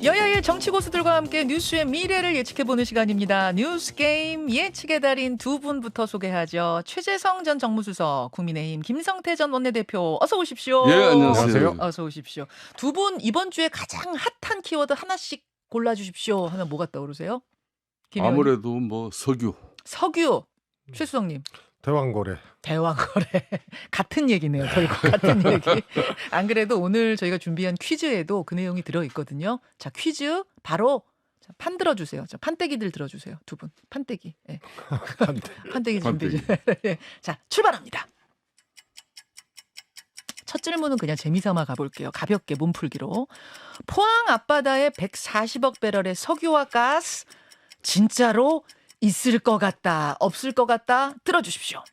여야의 정치 고수들과 함께 뉴스의 미래를 예측해보는 시간입니다. 뉴스게임 예측의 달인 두 분부터 소개하죠. 최재성 전 정무수석, 국민의힘 김성태 전 원내대표 어서 오십시오. 예, 안녕하세요. 어서 오십시오. 두 분 이번 주에 가장 핫한 키워드 하나씩 골라주십시오 하면 뭐가 떠오르세요? 김 의원님? 아무래도 뭐 석유. 석유. 최수성님. 대왕거래. 대왕거래. 같은 얘기네요. 결국 같은 얘기. 안 그래도 오늘 저희가 준비한 퀴즈에도 그 내용이 들어있거든요. 자, 퀴즈 바로 판 들어주세요. 자, 판때기들 들어주세요. 두 분. 판때기. 네. 판때기 준비. 자, 출발합니다. 첫 질문은 그냥 재미삼아 가볼게요. 가볍게 몸풀기로. 포항 앞바다에 140억 배럴의 석유와 가스 진짜로 있을 것 같다, 없을 것 같다 들어주십시오.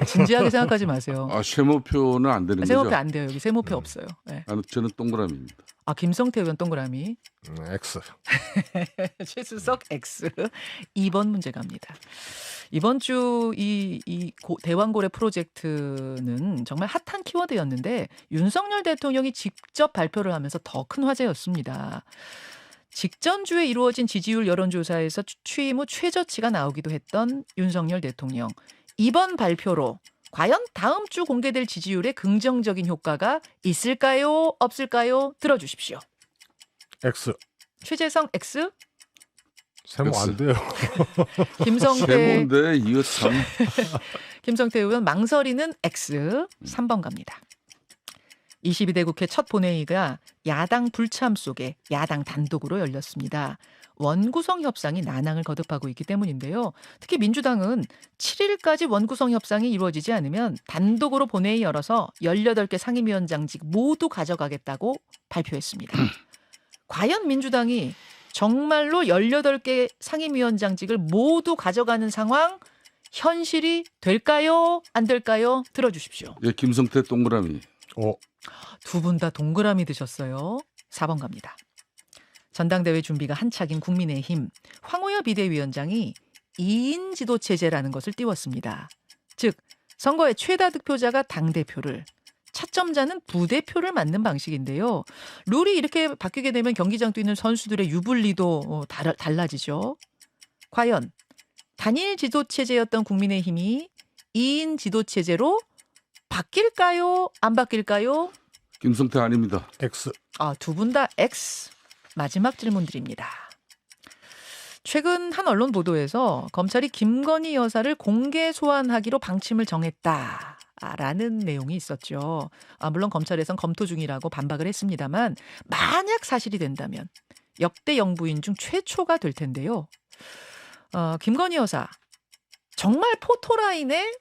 진지하게 생각하지 마세요. 세모표는 안 되는 거죠? 세모표 안 돼요. 여기 세모표 없어요. 네. 저는 동그라미입니다. 김성태 의원 동그라미. X. 최수석 X. 2번 문제 갑니다. 이번 주 대왕고래 프로젝트는 정말 핫한 키워드였는데 윤석열 대통령이 직접 발표를 하면서 더 큰 화제였습니다. 직전주에 이루어진 지지율 여론조사에서 취임 후 최저치가 나오기도 했던 윤석열 대통령. 이번 발표로 과연 다음 주 공개될 지지율에 긍정적인 효과가 있을까요? 없을까요? 들어주십시오. X. 최재성 X. 세모 X. 안 돼요. 김성태. 세모인데 이거 참. 김성태 의원 망설이는 X. 3번 갑니다. 22대 국회 첫 본회의가 야당 불참 속에 야당 단독으로 열렸습니다. 원구성 협상이 난항을 거듭하고 있기 때문인데요. 특히 민주당은 7일까지 원구성 협상이 이루어지지 않으면 단독으로 본회의 열어서 18개 상임위원장직 모두 가져가겠다고 발표했습니다. 과연 민주당이 정말로 18개 상임위원장직을 모두 가져가는 상황 현실이 될까요? 안 될까요? 들어주십시오. 예, 김성태 동그라미. 두 분 다 동그라미 드셨어요. 4번 갑니다. 전당대회 준비가 한창인 국민의힘 황우여 비대위원장이 2인 지도체제라는 것을 띄웠습니다. 즉 선거의 최다 득표자가 당대표를, 차점자는 부대표를 맡는 방식인데요. 룰이 이렇게 바뀌게 되면 경기장 뛰는 선수들의 유불리도 달라지죠. 과연 단일 지도체제였던 국민의힘이 2인 지도체제로 바뀔까요? 안 바뀔까요? 김성태 아닙니다. X. 두 분 다 X. 마지막 질문 드립니다. 최근 한 언론 보도에서 검찰이 김건희 여사를 공개 소환하기로 방침을 정했다라는 내용이 있었죠. 물론 검찰에선 검토 중이라고 반박을 했습니다만 만약 사실이 된다면 역대 영부인 중 최초가 될 텐데요. 김건희 여사 정말 포토라인에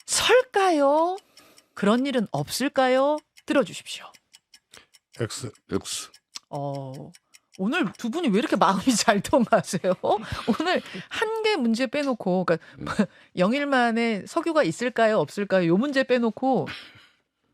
설까요? 그런 일은 없을까요? 들어주십시오. X. X. 오늘 두 분이 왜 이렇게 마음이 잘 통하세요? 오늘 한 개 문제 빼놓고, 그러니까 0일 만에 석유가 있을까요? 없을까요? 요 문제 빼놓고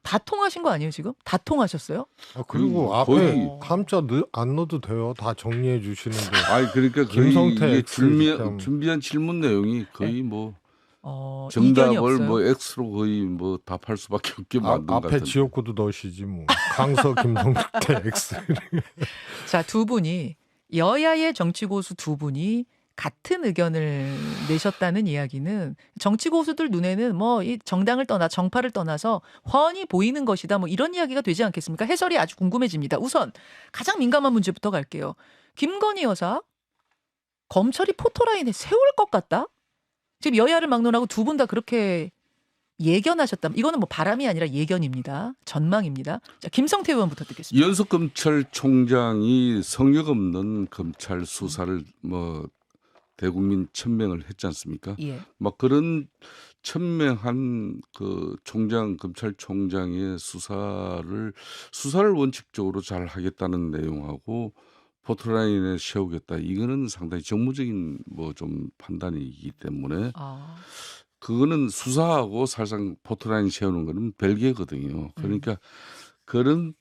다 통하신 거 아니에요 지금? 다 통하셨어요? 그리고 앞에 거의- 함자 안 넣어도 돼요. 다 정리해 주시는데. 그러니까 거의 김성태 이게 X 시스템. 준비한 질문 내용이 거의 뭐 이견이 정답을 없어요. 뭐 X로 거의 뭐 답할 수밖에 없게 만든 것 앞에 같은데. 지역구도 넣으시지 뭐. 강서 김성태 X. 자, 두 분이 여야의 정치 고수 두 분이 같은 의견을 내셨다는 이야기는 정치 고수들 눈에는 뭐 이 정당을 떠나 정파를 떠나서 훤히 보이는 것이다. 뭐 이런 이야기가 되지 않겠습니까? 해설이 아주 궁금해집니다. 우선 가장 민감한 문제부터 갈게요. 김건희 여사 검찰이 포토라인에 세울 것 같다? 지금 여야를 막론하고 두 분 다 그렇게 예견하셨다. 이거는 뭐 바람이 아니라 예견입니다. 전망입니다. 자, 김성태 의원부터 듣겠습니다. 이현석 검찰총장이 성역 없는 검찰 수사를 뭐 대국민 천명을 했지 않습니까? 예. 막 그런 천명한 그 검찰총장의 수사를 원칙적으로 잘 하겠다는 내용하고 포토라인에 세우겠다. 이거는 상당히 정무적인 뭐 좀 판단이기 때문에 그거는 수사하고 사실상 포토라인 세우는 거는 별개거든요. 그러니까 그런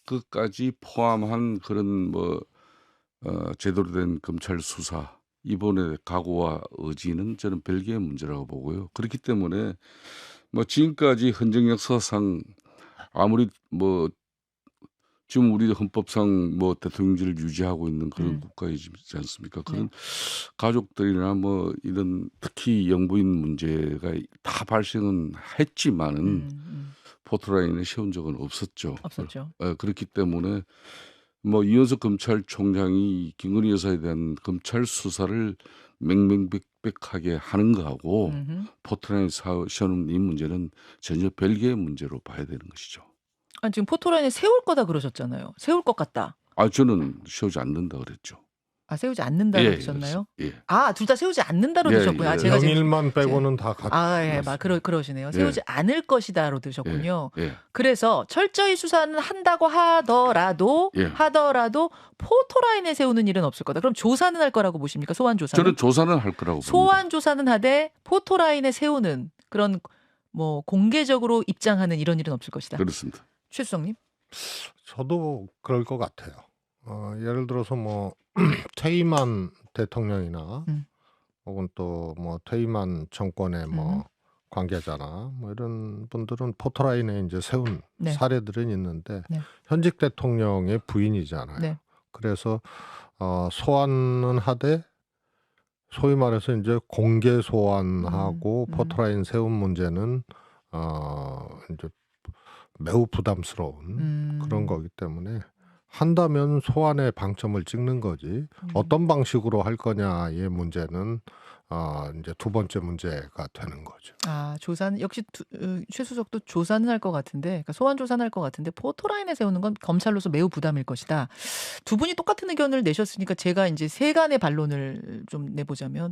것까지 포함한 그런 뭐 제대로 된 검찰 수사 이번에 각오와 의지는 저는 별개의 문제라고 보고요. 그렇기 때문에 뭐 지금까지 헌정 역사상 아무리 뭐 지금 우리 헌법상 뭐 대통령제를 유지하고 있는 그런 음. 국가이지 않습니까? 네. 그런 가족들이나 뭐 이런 특히 영부인 문제가 다 발생은 했지만은 포토라인에 세운 적은 없었죠. 없었죠. 그렇기 때문에 뭐 이현석 검찰총장이 김건희 여사에 대한 검찰 수사를 맹맹백백하게 하는 거하고 음흠. 포토라인에 세우는 이 문제는 전혀 별개의 문제로 봐야 되는 것이죠. 아니, 지금 포토라인에 세울 거다 그러셨잖아요. 세울 것 같다. 저는 세우지 않는다 그랬죠. 아, 세우지 않는다고 그러셨나요? 예. 아, 둘 다 세우지 않는다로 예, 드셨군요. 아, 예. 제가 지금 영일만 빼고는 다 같이. 아, 예, 맞습니다. 그러시네요. 예. 세우지 않을 것이다로 드셨군요. 예. 그래서 철저히 수사는 한다고 하더라도 예. 포토라인에 세우는 일은 없을 거다. 그럼 조사는 할 거라고 보십니까? 소환 조사는? 저는 조사는 할 거라고 봅니다. 소환 조사는 하되 포토라인에 세우는 그런 뭐 공개적으로 입장하는 이런 일은 없을 것이다. 그렇습니다. 최수성님? 저도 그럴 것 같아요. 예를 들어서 뭐 퇴임한 대통령이나 혹은 또 뭐 퇴임한 정권의 뭐 관계자나 뭐 이런 분들은 포토라인에 이제 세운 네. 사례들은 있는데 네. 현직 대통령의 부인이잖아요. 네. 그래서 소환은 하되 소위 말해서 이제 공개 소환하고 포토라인 세운 문제는 이제 매우 부담스러운 그런 거기 때문에 한다면 소환의 방점을 찍는 거지 어떤 방식으로 할 거냐의 문제는 이제 두 번째 문제가 되는 거죠. 아, 조사는 역시 최수석도 조사는 할 것 같은데, 그러니까 소환 조사는 할 것 같은데 포토라인에 세우는 건 검찰로서 매우 부담일 것이다. 두 분이 똑같은 의견을 내셨으니까 제가 이제 세간의 반론을 좀 내보자면,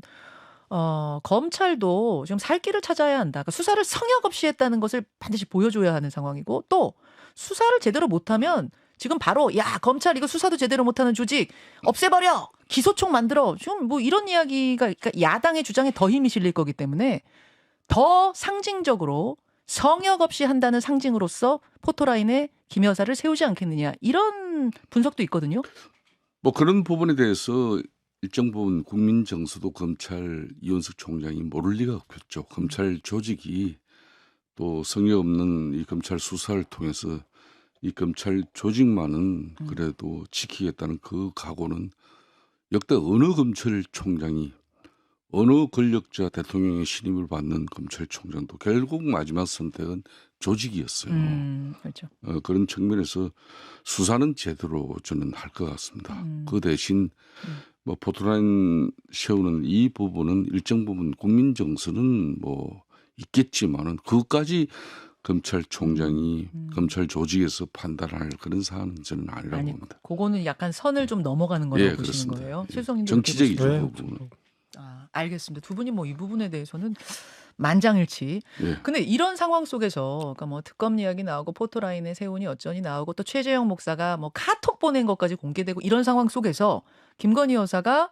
검찰도 지금 살 길을 찾아야 한다. 그러니까 수사를 성역 없이 했다는 것을 반드시 보여줘야 하는 상황이고, 또 수사를 제대로 못하면 지금 바로 야, 검찰 이거 수사도 제대로 못하는 조직 없애버려, 기소총 만들어, 지금 뭐 이런 이야기가, 그러니까 야당의 주장에 더 힘이 실릴 거기 때문에 더 상징적으로 성역 없이 한다는 상징으로서 포토라인에 김 여사를 세우지 않겠느냐, 이런 분석도 있거든요. 뭐 그런 부분에 대해서 일정 부분 국민 정서도 검찰 이현석 총장이 모를 리가 없겠죠. 검찰 조직이 또 성의 없는 이 검찰 수사를 통해서 이 검찰 조직만은 그래도 지키겠다는 그 각오는 역대 어느 검찰총장이, 어느 권력자 대통령의 신임을 받는 검찰총장도 결국 마지막 선택은 조직이었어요. 그렇죠. 그런 측면에서 수사는 제대로 저는 할 것 같습니다. 그 대신 뭐 포토라인 세우는 이 부분은 일정 부분 국민 정서는 뭐 있겠지만은 그것까지 검찰총장이 검찰 조직에서 판단할 그런 사안은 저는 아니라고 아니, 봅니다. 그거는 약간 선을 좀 넘어가는 거라고 예, 보시는 그렇습니다. 거예요. 예. 최수성님도 정치적이죠. 네, 그 부분은. 아, 알겠습니다. 두 분이 뭐 이 부분에 대해서는 만장일치. 예. 근데 이런 상황 속에서, 그러니까 뭐 특검 이야기 나오고 포토라인에 세우니 어쩌니 나오고 또 최재형 목사가 뭐 카톡 보낸 것까지 공개되고 이런 상황 속에서 김건희 여사가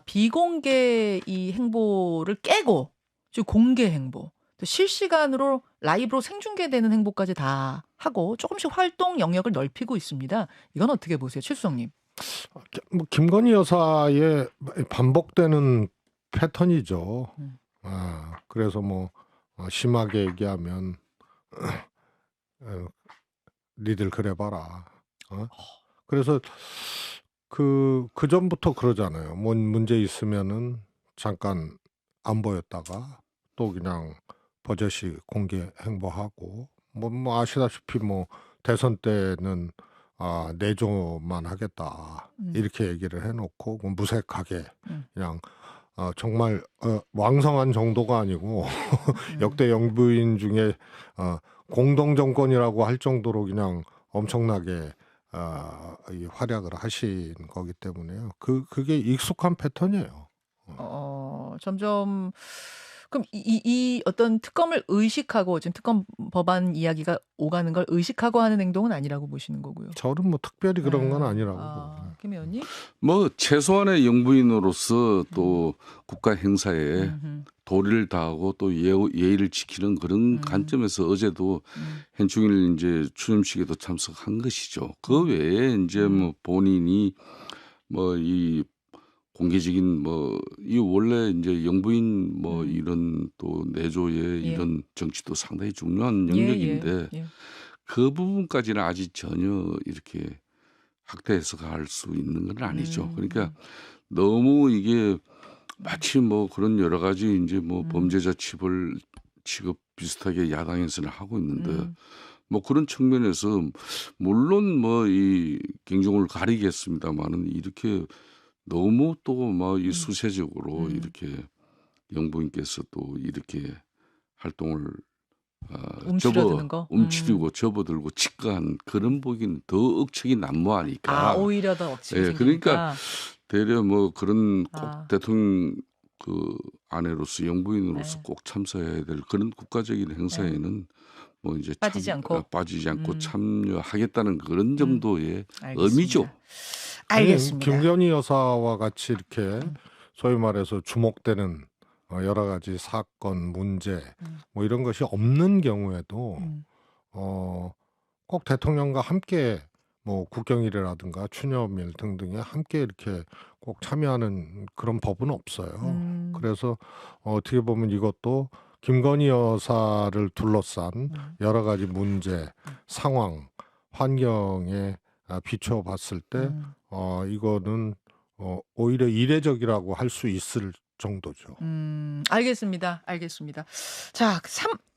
비공개 이 행보를 깨고 지금 공개 행보, 또 실시간으로 라이브로 생중계되는 행보까지 다 하고 조금씩 활동 영역을 넓히고 있습니다. 이건 어떻게 보세요, 최수성님? 뭐 김건희 여사의 반복되는 패턴이죠. 그래서 뭐 심하게 얘기하면 니들 그래봐라. 그래서 그 전부터 그러잖아요. 뭔 문제 있으면은 잠깐 안 보였다가 또 그냥 버젓이 공개 행보하고 뭐 아시다시피 뭐 대선 때는 내조만 하겠다 이렇게 얘기를 해놓고 뭐 무색하게 그냥 정말 왕성한 정도가 아니고 역대 영부인 중에 공동 정권이라고 할 정도로 그냥 엄청나게 이 활약을 하신 거기 때문에요. 그게 익숙한 패턴이에요. 점점 그럼 이 어떤 특검을 의식하고 지금 특검 법안 이야기가 오가는 걸 의식하고 하는 행동은 아니라고 보시는 거고요. 저는 뭐 특별히 그런 건 아니라고 보고요. 김 의원님? 뭐 최소한의 영부인으로서 또 국가 행사에 도리를 다하고 또 예의를 지키는 그런 관점에서 어제도 현충일 이제 추념식에도 참석한 것이죠. 그 외에 이제 뭐 본인이 뭐 이 공개적인 뭐 이 원래 이제 영부인 뭐 이런 또 내조의 이런 정치도 상당히 중요한 영역인데 그 부분까지는 아직 전혀 이렇게 확대해서 갈 수 있는 건 아니죠. 그러니까 너무 이게 마치 뭐 그런 여러 가지 인제 뭐 범죄자 취급 비슷하게 야당에서는 하고 있는데 뭐 그런 측면에서 물론 뭐 이 경종을 가리겠습니다마는 이렇게 너무 또 막 이 수세적으로 이렇게 영부인께서 또 이렇게 활동을 움츠러드는 거. 움츠리고 접어들고 직가한 그런 보기는 더 억측이 난무하니까. 오히려 더 억측이 예, 그러니까 생기니까. 되려 뭐 그런 꼭 아. 대통령 그 아내로서 영부인으로서 네. 꼭 참석해야 될 그런 국가적인 네. 행사에는 뭐 이제 빠지지 않고? 빠지지 않고 음. 참여하겠다는 그런 정도의 알겠습니다. 의미죠. 아니, 알겠습니다. 김건희 여사와 같이 이렇게 소위 말해서 주목되는 여러 가지 사건, 문제 뭐 이런 것이 없는 경우에도 꼭 대통령과 함께 뭐 국경일이라든가 추념일 등등에 함께 이렇게 꼭 참여하는 그런 법은 없어요. 그래서 어떻게 보면 이것도 김건희 여사를 둘러싼 여러 가지 문제, 상황, 환경에 비춰 봤을 때 이거는 오히려 이례적이라고 할 수 있을 정도죠. 알겠습니다. 알겠습니다. 자,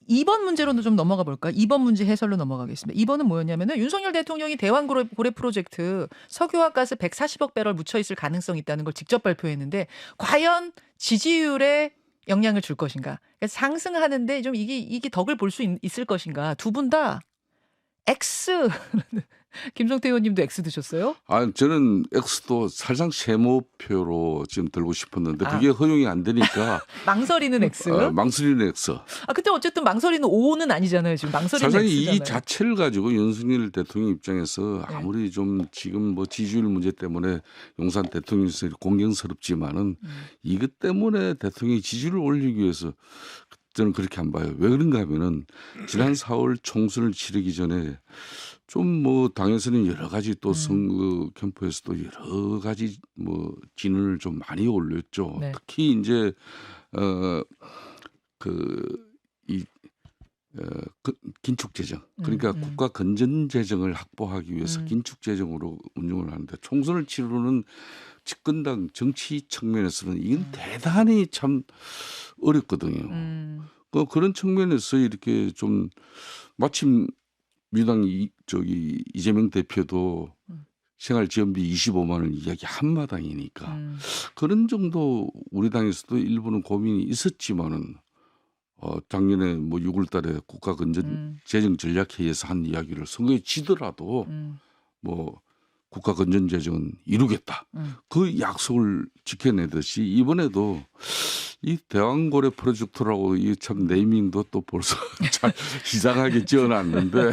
2번 문제로는 좀 넘어가 볼까요? 2번 문제 해설로 넘어가겠습니다. 2번은 뭐였냐면은 윤석열 대통령이 대왕고래 프로젝트 석유와 가스 140억 배럴 묻혀 있을 가능성이 있다는 걸 직접 발표했는데 과연 지지율에 영향을 줄 것인가? 그러니까 상승하는데 좀 이게 덕을 볼 수 있을 것인가? 두 분 다 X. 김성태 의원님도 X 드셨어요? 저는 X도 살상 세모표로 지금 들고 싶었는데 그게 허용이 안 되니까 망설이는 X. 망설이는 X. 근데 어쨌든 망설이는 O는 아니잖아요. 지금 망설이는 사실 X잖아요. 이 자체를 가지고 윤석열 대통령 입장에서 아무리 좀 지금 뭐 지지율 문제 때문에 용산 대통령실이 공경스럽지만은 이것 때문에 대통령이 지지율을 올리기 위해서 저는 그렇게 안 봐요. 왜 그런가 하면은 지난 4월 총선을 치르기 전에 좀 뭐 당에서는 여러 가지 또 선거 캠프에서도 여러 가지 뭐 진언을 좀 많이 올렸죠. 네. 특히 이제 긴축 재정, 그러니까 국가 건전 재정을 확보하기 위해서 긴축 재정으로 운영을 하는데 총선을 치르는 집권당 정치 측면에서는 이건 대단히 참 어렵거든요. 그런 측면에서 이렇게 좀 마침 민주당 이재명 대표도 생활지원비 25만 원 이야기 한마당이니까 그런 정도 우리 당에서도 일부는 고민이 있었지만은 작년에 뭐 6월달에 국가 건전 재정 전략회의에서 한 이야기를 선거에 지더라도 뭐 국가 건전 재정은 이루겠다. 그 약속을 지켜내듯이 이번에도 이 대왕고래 프로젝트라고 이 참 네이밍도 또 벌써 잘 이상하게 지어놨는데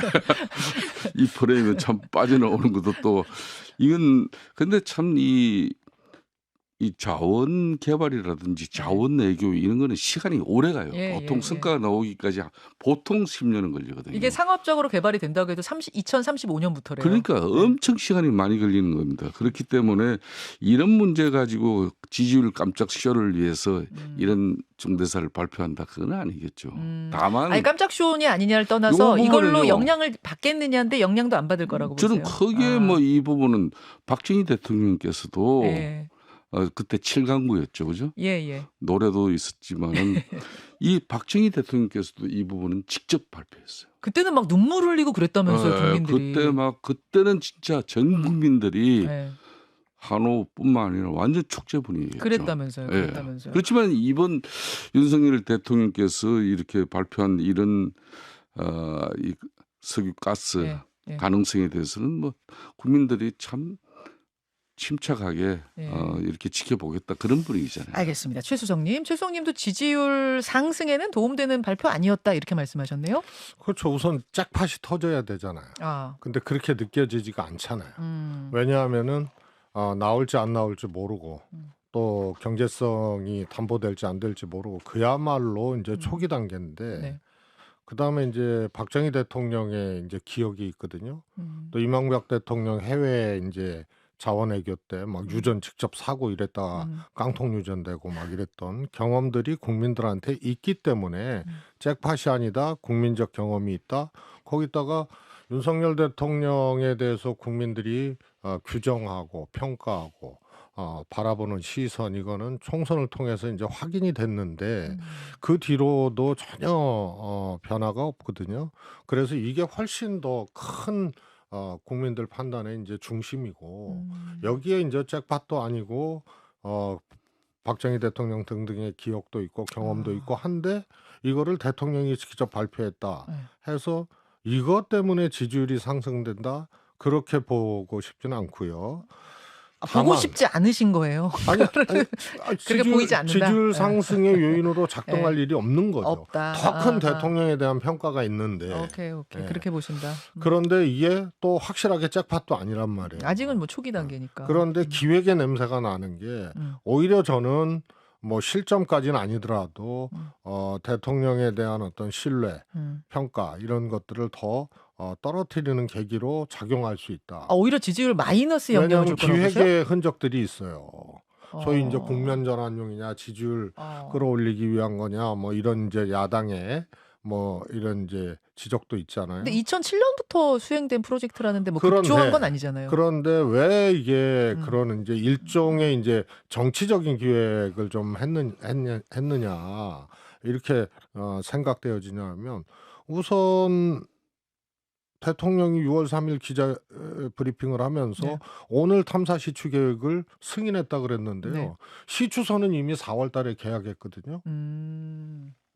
이 프레임에 참 빠져나오는 것도 또 이건 근데 참 이 자원 개발이라든지 자원 내교 이런 거는 시간이 오래 가요. 보통 성과가 나오기까지 보통 10년은 걸리거든요. 이게 상업적으로 개발이 된다고 해도 2035년부터래요. 그러니까 엄청 시간이 많이 걸리는 겁니다. 그렇기 때문에 이런 문제 가지고 지지율 깜짝 쇼를 위해서 이런 중대사를 발표한다 그건 아니겠죠. 다만 깜짝 쇼니 아니냐를 떠나서 이걸로 부분은요. 영향을 받겠느냐인데 영향도 안 받을 거라고 보세요. 저는 크게 뭐 이 부분은 박정희 대통령께서도 그때 7강구였죠, 그죠? 예. 노래도 있었지만은 이 박정희 대통령께서도 이 부분은 직접 발표했어요. 그때는 막 눈물 흘리고 그랬다면서요, 국민들이. 그때는 진짜 전 국민들이 네. 한호뿐만 아니라 완전 축제 분위기였죠. 그랬다면서요. 예. 그렇지만 이번 윤석열 대통령께서 이렇게 발표한 이런 이 석유 가스 가능성에 대해서는 뭐 국민들이 참 침착하게 이렇게 지켜보겠다 그런 분위기잖아요. 알겠습니다. 최수성님도 지지율 상승에는 도움되는 발표 아니었다 이렇게 말씀하셨네요. 그렇죠. 우선 잭팟이 터져야 되잖아요. 근데 그렇게 느껴지지가 않잖아요. 왜냐하면은 나올지 안 나올지 모르고 또 경제성이 담보될지 안 될지 모르고 그야말로 이제 초기 단계인데 네. 그다음에 이제 박정희 대통령의 이제 기억이 있거든요. 또 이명박 대통령 해외 이제 자원외교 때 막 유전 직접 사고 이랬다가 깡통 유전되고 막 이랬던 경험들이 국민들한테 있기 때문에 잭팟이 아니다 국민적 경험이 있다. 거기다가 윤석열 대통령에 대해서 국민들이 규정하고 평가하고 바라보는 시선 이거는 총선을 통해서 이제 확인이 됐는데 그 뒤로도 전혀 변화가 없거든요. 그래서 이게 훨씬 더 큰 국민들 판단의 이제 중심이고 여기에 이제 잭팟도 아니고 박정희 대통령 등등의 기억도 있고 경험도 있고 한데 이거를 대통령이 직접 발표했다 네. 해서 이것 때문에 지지율이 상승된다 그렇게 보고 싶지는 않고요. 보고 다만 싶지 않으신 거예요. 그렇게 보이지 않는다. 지지율 네. 상승의 요인으로 작동할 일이 없는 거죠. 없다. 더 큰 대통령에 대한 평가가 있는데 오케이. 예. 그렇게 보신다. 그런데 이게 또 확실하게 잭팟도 아니란 말이에요. 아직은 뭐 초기 단계니까. 그런데 기획의 냄새가 나는 게 오히려 저는 뭐 실점까지는 아니더라도 대통령에 대한 어떤 신뢰, 평가 이런 것들을 더 떨어뜨리는 계기로 작용할 수 있다. 오히려 지지율 마이너스 영향을 왜냐하면 줄 거라고 보세요? 기획의 흔적들이 있어요. 소위 이제 국면 전환용이냐 지지율 끌어올리기 위한 거냐 뭐 이런 이제 야당의 뭐 이런 이제 지적도 있잖아요. 근데 2007년부터 수행된 프로젝트라는데 뭐 그런데- 급조한 건 아니잖아요. 그런데 왜 이게 그런 이제 일종의 이제 정치적인 기획을 좀 했느냐 이렇게 생각되어지냐면 우선 대통령이 6월 3일 기자 브리핑을 하면서 네. 오늘 탐사 시추 계획을 승인했다 그랬는데요. 네. 시추선은 이미 4월 달에 계약했거든요.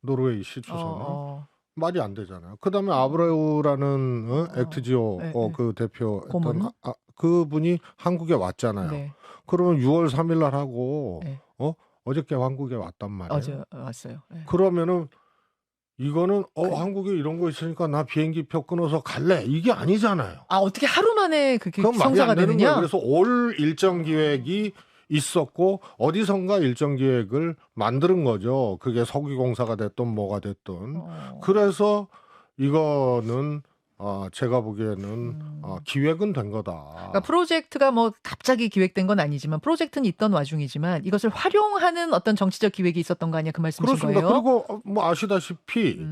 노르웨이 시추선은. 말이 안 되잖아요. 그다음에 아브레우라는 액트지오 네, 그 대표 고문? 그분이 한국에 왔잖아요. 네. 그러면 6월 3일 날 하고 네. 어저께 한국에 왔단 말이에요. 어제 왔어요. 네. 그러면은 이거는 한국에 이런 거 있으니까 나 비행기표 끊어서 갈래 이게 아니잖아요. 어떻게 하루 만에 그게 그건 말이 성사가 안 되는 거예요. 되느냐? 그래서 올 일정 기획이 있었고 어디선가 일정 기획을 만드는 거죠. 그게 석유공사가 됐든 뭐가 됐든. 그래서 이거는 제가 보기에는 기획은 된 거다. 그러니까 프로젝트가 뭐 갑자기 기획된 건 아니지만 프로젝트는 있던 와중이지만 이것을 활용하는 어떤 정치적 기획이 있었던 거 아니야 그 말씀이신 그렇습니다. 거예요? 그리고 뭐 아시다시피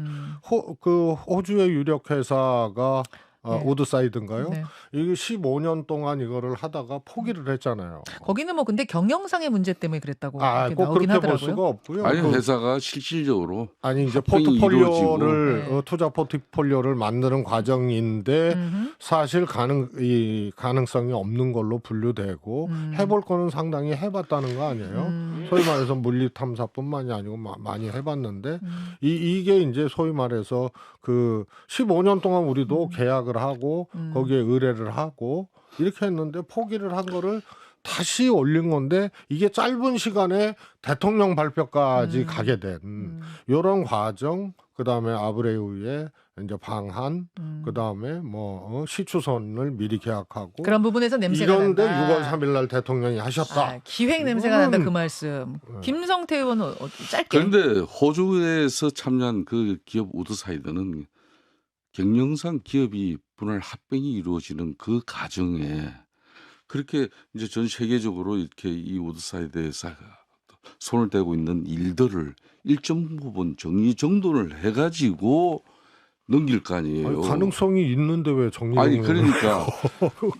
호주의 유력 회사가 네. 우드사이드인가요? 네. 이게 15년 동안 이거를 하다가 포기를 했잖아요. 거기는 뭐 근데 경영상의 문제 때문에 그랬다고 이렇게 꼭 나오긴 그렇게 볼 하더라고요. 수가 없고요. 아니 회사가 실질적으로 아니 이제 합병이 포트폴리오를 이루어지고. 투자 포트폴리오를 만드는 과정인데 사실 가능성이 없는 걸로 분류되고 해볼 거는 상당히 해봤다는 거 아니에요? 소위 말해서 물리 탐사뿐만이 아니고 많이 해봤는데 이게 이제 소위 말해서 그 15년 동안 우리도 계약을 하고 거기에 의뢰를 하고 이렇게 했는데 포기를 한 거를 다시 올린 건데 이게 짧은 시간에 대통령 발표까지 가게 된 이런 과정, 그 다음에 아브레우의 이제 방한, 그 다음에 뭐 시추선을 미리 계약하고 그런 부분에서 냄새가 이런데 난다. 6월 3일 날 대통령이 하셨다. 기획 냄새가 난다 그 말씀. 김성태 의원은 짧게. 그런데 호주에서 참여한 그 기업 우드사이드는 경영상 기업이 분할 합병이 이루어지는 그 과정에 그렇게 이제 전 세계적으로 이렇게 이 우드사이드에서 손을 대고 있는 일들을 일정 부분 정리정돈을 해가지고 넘길 거 아니에요. 가능성이 있는데 왜 정리? 아니 그러니까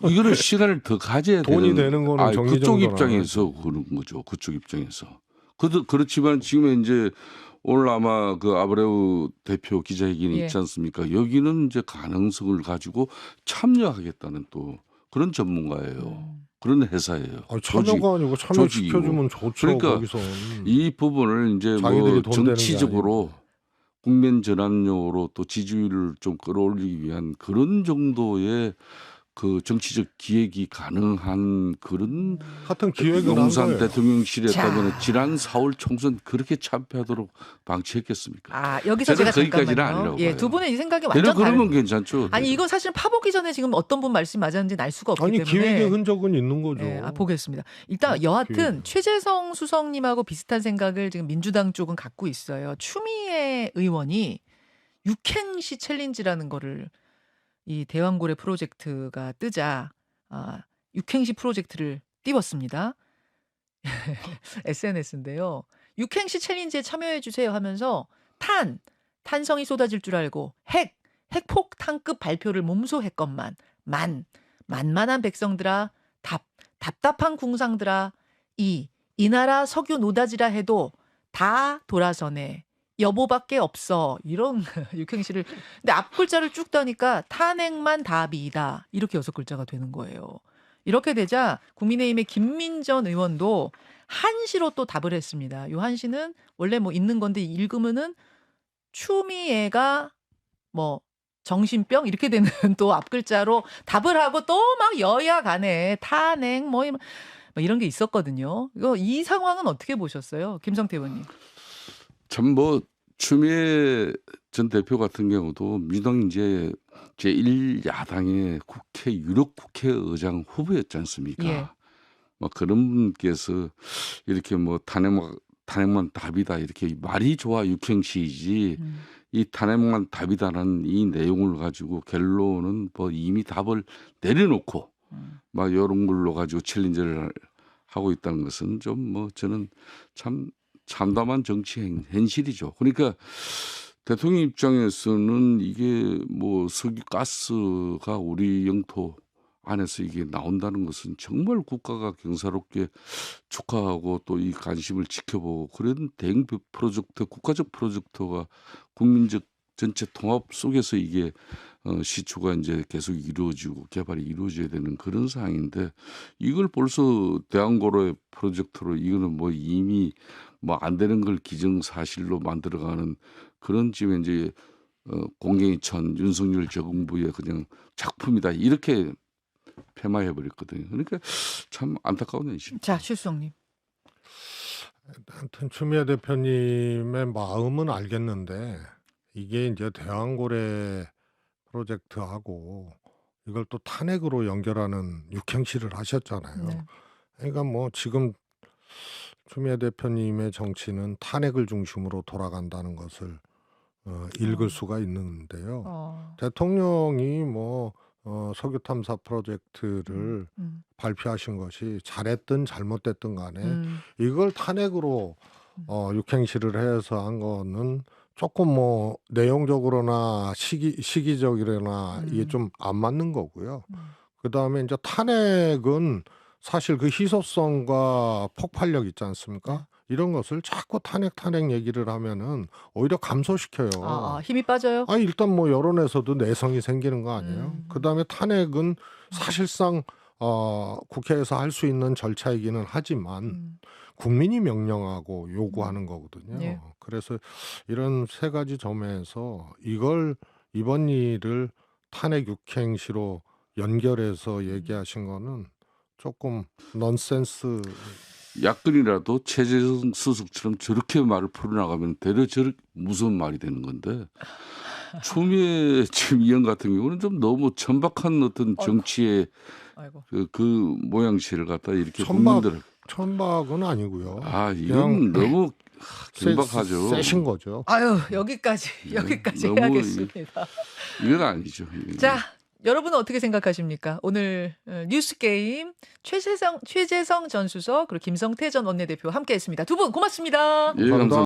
이거는 시간을 더 가져야 돈이 되는. 되는 거는 정리 그쪽 정돈을 입장에서 그런 거죠. 그쪽 입장에서. 그렇지만 지금 이제 오늘 아마 그 아브레우 대표 기자회견이 예. 있지 않습니까? 여기는 이제 가능성을 가지고 참여하겠다는 또 그런 전문가예요. 그런 회사예요. 참여가 아니고 참여시켜주면 좋죠. 그러니까 거기서 이 부분을 이제 자기들이 뭐 돈 되는 게 정치적으로 국면 전환용으로 또 지지율을 좀 끌어올리기 위한 그런 정도의 그 정치적 기획이 가능한 그런 하여튼 기획은 한 용산 거예요. 대통령실이었다면 자. 지난 4월 총선 그렇게 참패하도록 방치했겠습니까? 여기서 저는 제가 거기까지는 잠깐만요. 아니라고 예, 봐요. 두 분의 이 생각이 걔는 완전 그러면 다른. 괜찮죠. 아니 이건 사실 파보기 전에 지금 어떤 분 말씀이 맞았는지 알 수가 없기 아니 때문에. 기획의 흔적은 있는 거죠. 예, 보겠습니다. 일단 여하튼 기획은. 최재성 수석님하고 비슷한 생각을 지금 민주당 쪽은 갖고 있어요. 추미애 의원이 육행시 챌린지라는 거를 이 대왕고래 프로젝트가 뜨자 육행시 프로젝트를 띄웠습니다. SNS인데요. 육행시 챌린지에 참여해 주세요 하면서 탄성이 쏟아질 줄 알고 핵폭탄급 발표를 몸소 했건만 만만한 백성들아 답답한 궁상들아 이 나라 석유 노다지라 해도 다 돌아서네. 여보밖에 없어. 이런 육행시를. 근데 앞글자를 쭉 따니까 탄핵만 답이다. 이렇게 6글자가 되는 거예요. 이렇게 되자 국민의힘의 김민전 의원도 한시로 또 답을 했습니다. 요 한시는 원래 뭐 있는 건데 읽으면은 추미애가 뭐 정신병 이렇게 되는 또 앞글자로 답을 하고 또 막 여야 간에 탄핵 뭐 이런 게 있었거든요. 이 상황은 어떻게 보셨어요? 김성태 의원님. 참 뭐 추미애 전 대표 같은 경우도 민주당 이제 제1야당의 유력 국회의장 후보였지 않습니까? 예. 뭐 그런 분께서 이렇게 뭐 탄핵만 답이다 이렇게 말이 좋아 육행시이지 이 탄핵만 답이다라는 이 내용을 가지고 결론은 뭐 이미 답을 내려놓고 막 이런 걸로 가지고 챌린저를 하고 있다는 것은 좀 뭐 저는 참 참담한 정치 현실이죠. 그러니까 대통령 입장에서는 이게 뭐 석유 가스가 우리 영토 안에서 이게 나온다는 것은 정말 국가가 경사롭게 축하하고 또 이 관심을 지켜보고 그런 대응 프로젝트, 국가적 프로젝트가 국민적 전체 통합 속에서 이게 시추가 이제 계속 이루어지고 개발이 이루어져야 되는 그런 상황인데 이걸 벌써 대한고로의 프로젝트로 이거는 뭐 이미 뭐 안 되는 걸 기정사실로 만들어가는 그런 지금 이제 공경이천 윤석열 정부의 그냥 작품이다 이렇게 폐마해 버렸거든요. 그러니까 참 안타까운 현실. 자, 실수영님. 하여튼 추미애 대표님의 마음은 알겠는데 이게 이제 대왕고래 프로젝트하고 이걸 또 탄핵으로 연결하는 육행시를 하셨잖아요. 네. 그러니까 뭐 지금 추미애 대표님의 정치는 탄핵을 중심으로 돌아간다는 것을 읽을 수가 있는데요. 대통령이 뭐 석유 탐사 프로젝트를 발표하신 것이 잘했든 잘못됐든 간에 이걸 탄핵으로 육행시를 해서 한 거는 조금 뭐 내용적으로나 시기적이거나 이게 좀 안 맞는 거고요. 그다음에 이제 탄핵은 사실 그 희소성과 폭발력 있지 않습니까? 이런 것을 자꾸 탄핵 얘기를 하면은 오히려 감소시켜요. 힘이 빠져요? 일단 뭐 여론에서도 내성이 생기는 거 아니에요? 그다음에 탄핵은 사실상 국회에서 할 수 있는 절차이기는 하지만 국민이 명령하고 요구하는 거거든요. 예. 그래서 이런 세 가지 점에서 이번 일을 탄핵 육행시로 연결해서 얘기하신 거는 조금 넌센스. 야권이라도 최재성 수석처럼 저렇게 말을 풀어나가면 대려 저렇게 무서운 말이 되는 건데 추미애 지금 의원 같은 경우는 좀 너무 천박한 어떤 정치의 그 모양새를 갖다 이렇게 국민들을 천박은 아니고요. 이건 너무 긴박하죠. 세신 거죠. 여기까지 너무 해야겠습니다. 이건 아니죠. 자, 여러분은 어떻게 생각하십니까? 오늘 뉴스 게임 최재성 전 수석 그리고 김성태 전 원내대표 함께했습니다. 두 분 고맙습니다. 예, 감사합니다.